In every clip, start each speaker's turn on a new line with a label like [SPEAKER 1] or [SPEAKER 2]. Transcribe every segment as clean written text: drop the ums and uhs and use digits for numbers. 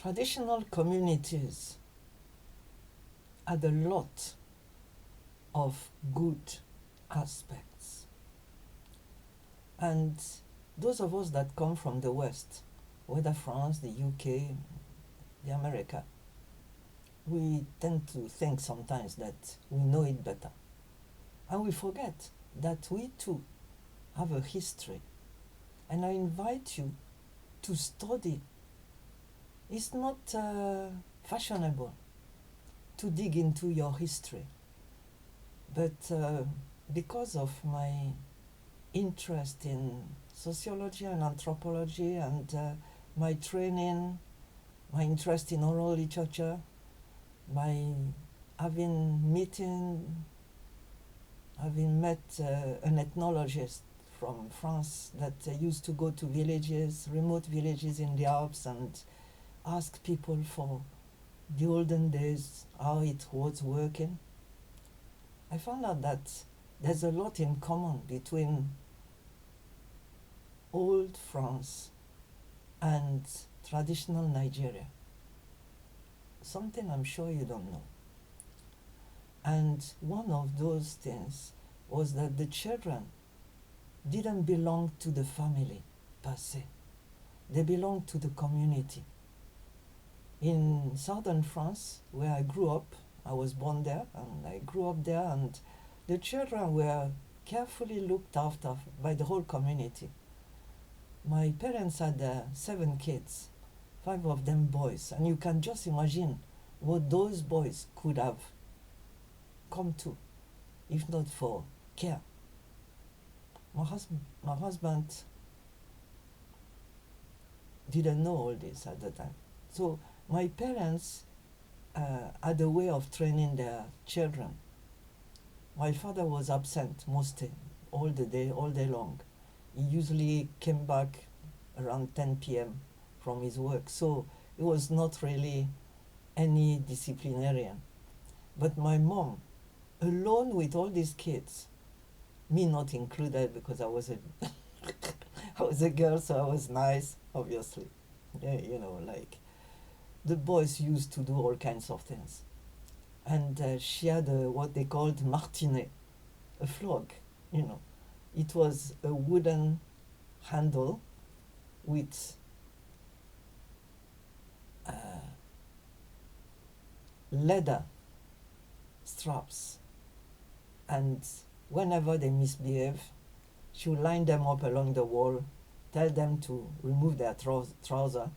[SPEAKER 1] Traditional communities had a lot of good aspects. And those of us that come from the West, whether France, the UK, the America, we tend to think sometimes that we know it better. And we forget that we too have a history. And I invite you to study. It's not fashionable to dig into your history. But because of my interest in sociology and anthropology and my training, my interest in oral literature, my having met an ethnologist from France that used to go to villages, remote villages in the Alps, and ask people for the olden days, how it was working. I found out that there's a lot in common between old France and traditional Nigeria. Something I'm sure you don't know. And one of those things was that the children didn't belong to the family per se. They belonged to the community. In southern France, where I grew up, I was born there and I grew up there, and the children were carefully looked after by the whole community. My parents had 7 kids, 5 of them boys, and you can just imagine what those boys could have come to if not for care. My husband didn't know all this at the time. So my parents had a way of training their children. My father was absent all day long. He usually came back around 10 p.m. from his work. So it was not really any disciplinarian. But my mom, alone with all these kids, me not included because I was a girl, so I was nice, obviously. Yeah, like the boys used to do all kinds of things. And she had what they called martinet, a flog, It was a wooden handle with leather straps. And whenever they misbehave, she would line them up along the wall, tell them to remove their trouser,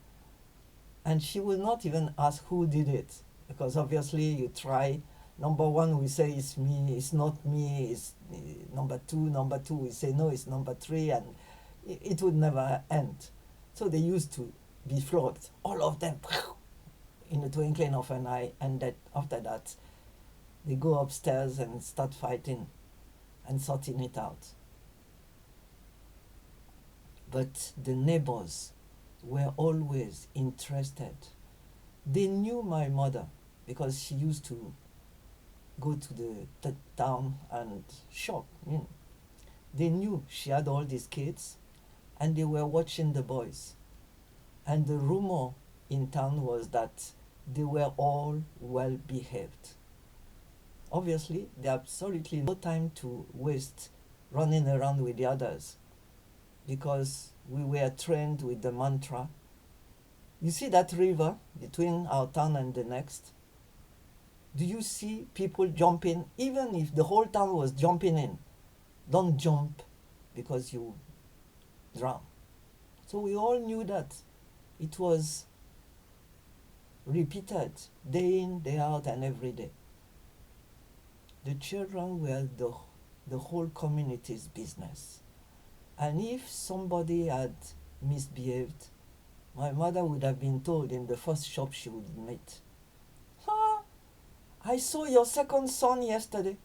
[SPEAKER 1] and she will not even ask who did it, because obviously you try. Number 1, we say it's me, it's not me, it's number 2, we say no, it's number 3, and it would never end. So they used to be flogged, all of them, in the twinkling of an eye, and that after that, they go upstairs and start fighting and sorting it out. But the neighbors were always interested. They knew my mother because she used to go to the town and shop. They knew she had all these kids, and they were watching the boys. And the rumor in town was that they were all well behaved. Obviously, they absolutely no time to waste running around with the others, because we were trained with the mantra. You see that river between our town and the next? Do you see people jumping? Even if the whole town was jumping in, don't jump because you drown. So we all knew that. It was repeated day in, day out, and every day. The children were the whole community's business. And if somebody had misbehaved, my mother would have been told in the first shop she would meet, I saw your second son yesterday.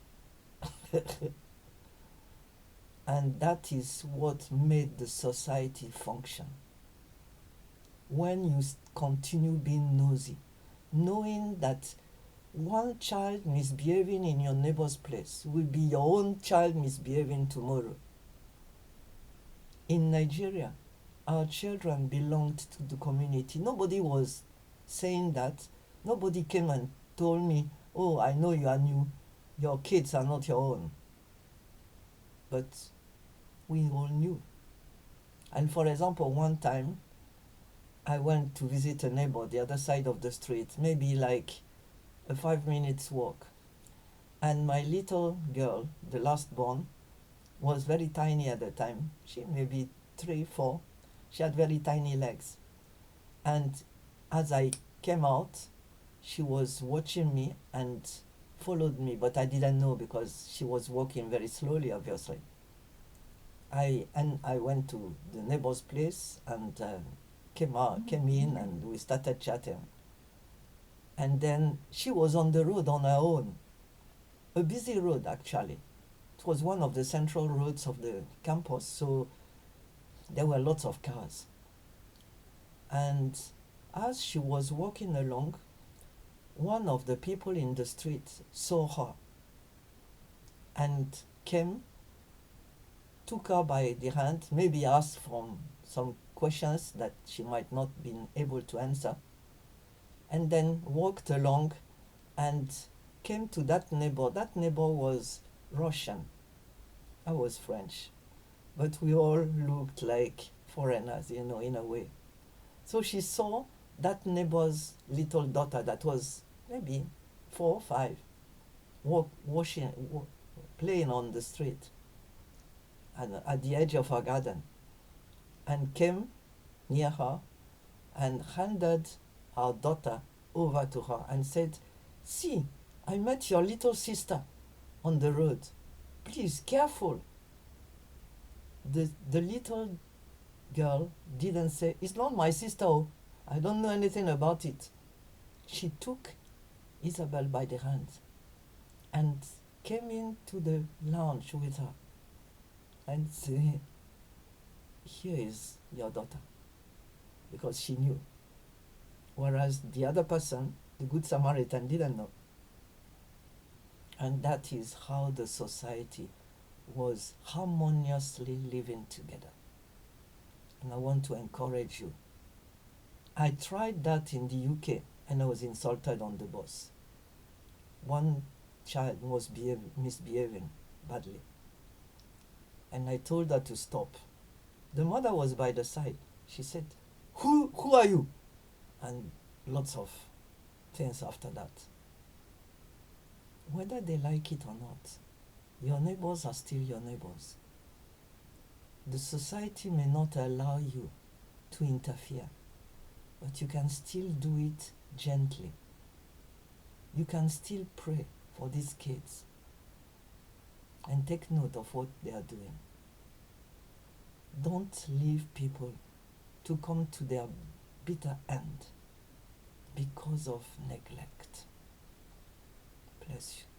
[SPEAKER 1] And that is what made the society function. When you continue being nosy, knowing that one child misbehaving in your neighbor's place will be your own child misbehaving tomorrow. In Nigeria, our children belonged to the community. Nobody was saying that, nobody came and told me, oh, I know you are new, your kids are not your own. But we all knew. And for example, one time I went to visit a neighbor the other side of the street, maybe like a 5 minutes walk. And my little girl, the last born, was very tiny at the time. She maybe 3, 4. She had very tiny legs. And as I came out, she was watching me and followed me, but I didn't know because she was walking very slowly, obviously. I went to the neighbor's place and came in, and we started chatting. And then she was on the road on her own, a busy road actually. It was one of the central roads of the campus, so there were lots of cars. And as she was walking along, one of the people in the street saw her and came, took her by the hand, maybe asked from some questions that she might not been able to answer, and then walked along and came to that neighbor. That neighbor was Russian. I was French. But we all looked like foreigners, in a way. So she saw that neighbor's little daughter that was maybe 4 or 5, playing on the street and at the edge of her garden, and came near her and handed our daughter over to her and said, see, I met your little sister on the road. Please, careful. The little girl didn't say, it's not my sister, I don't know anything about it. She took Isabel by the hand and came into the lounge with her and said, here is your daughter, because she knew. Whereas the other person, the Good Samaritan, didn't know. And that is how the society was harmoniously living together. And I want to encourage you. I tried that in the UK and I was insulted on the bus. One child was misbehaving badly. And I told her to stop. The mother was by the side. She said, who are you? And lots of things after that. Whether they like it or not, your neighbors are still your neighbors. The society may not allow you to interfere, but you can still do it gently. You can still pray for these kids and take note of what they are doing. Don't leave people to come to their bitter end because of neglect. Bless you.